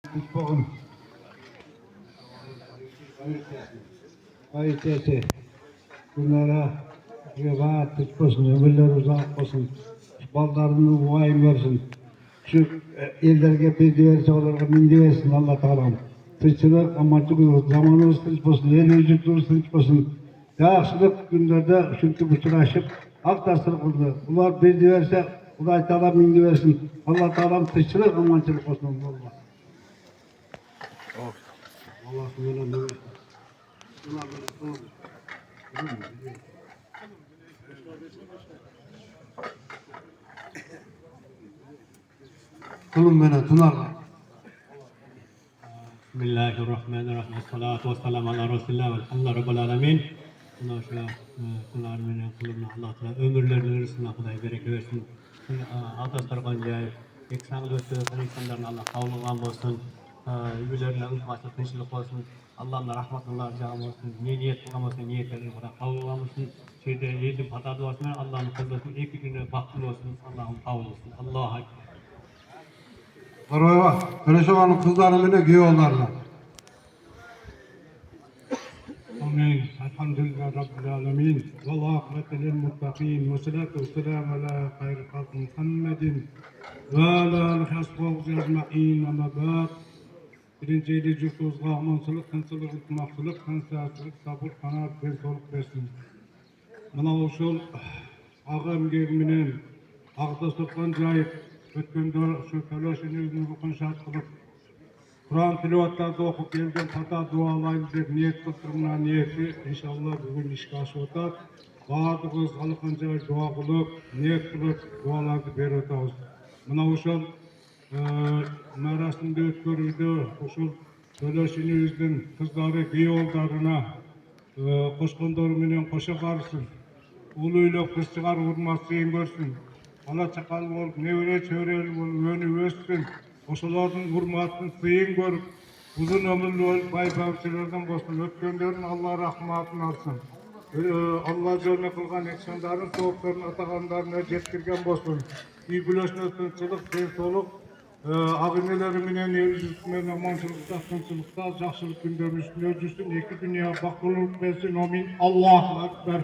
Bakın. Ayetesi. Bunlara rahat tutmasın, ömürler uzak olsun. Ballarını vayım versin. Şu ellerge bildi verse onlara mindi versin Allah Teala'm. Tırçılık amaçlı olur. Zamanımız tırçmasın, el vücudumuz tırçmasın. Yaxşılık günlerde çünkü bu sıraşıp aktarsılık oldu. Bunlar bildi verse Allah Teala mindi versin. Allah Teala'm tırçılık amaçlık olsun. Allah. Allah subhanahu wa ta'ala. Kulum bana tunarlar. Bismillahirrahmanirrahim. Esselatu vesselamu ala Resulillah velhamdülillahi rabbil alemin. Bundan sonra kullar menen kulumna Allah Teala ömürlerini rızkına Huday bereket versin. Adastargan jay ek sağlık ötü insanların Allah kavluğan olsun. Üyelerine ılgası tinçlik olsun. Allah'ın rahmetullah cam olsun. Niyet kılmasın, niyetlerini Huday kavluğan olsun. Şeyde yedim hata duasını Allah'ın kılmasın. İki güne baktın olsun. Allah'ın kavluğun. Allah'a Karayva, Kılıçoğlu'nun kızlarını bile giyiyorlarlar. آمين الحمد لله رب العالمين والعاقبة للمتقين والصلاة والسلام على خير خلق محمد وعلى آله وصحبه أجمعين أما بعد Birinciyle cüftuzga amansılık, kınsılık, ıtmakçılık, kınsiyatçılık, sabır, kanaat, bensoluk versin. Bana oşul ağam gelminin ağda sokkan cayıp, ötkende şu köleşini yüzünü bukun şart kılıp, Kur'an tilavatlarda okup gelgen hata dualayın dep niyet kıltırmına niyeti inşallah bugün işe aşıvatar. Bağırdığız halkınca dua kılıp, niyet kılıp dualardı beri otağız. Buna oşul merasimde ötkörüldü, oşul söyleşini yüzdün kızları giyoldarına koşkondor menen koşa barısın. Uluyla kız çıkar vurmasın görsün. Ala çakal olup nevre çövreli olup önü össün. Oşulardın hurmatını sıyın görüp uzun ömürlü olup bayfavçılardan bolsun. Ötkönlerin Allah rahmatını alsın. Allah joluna kılgan ekşanların soğuklarını atağanlarına jetkirgen bolsun. İyi güleşne tınçılık, tensoluk, ağıneleri menen el-yüzüsünden amançılıkta, tınçılıkta, жақсылық күндерін üstüne düşsün. İki dünya baktırılıp versin. Amin. Allahu Ekber.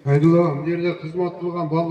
Haydullah'ım, yerde hizmet kılgan ballar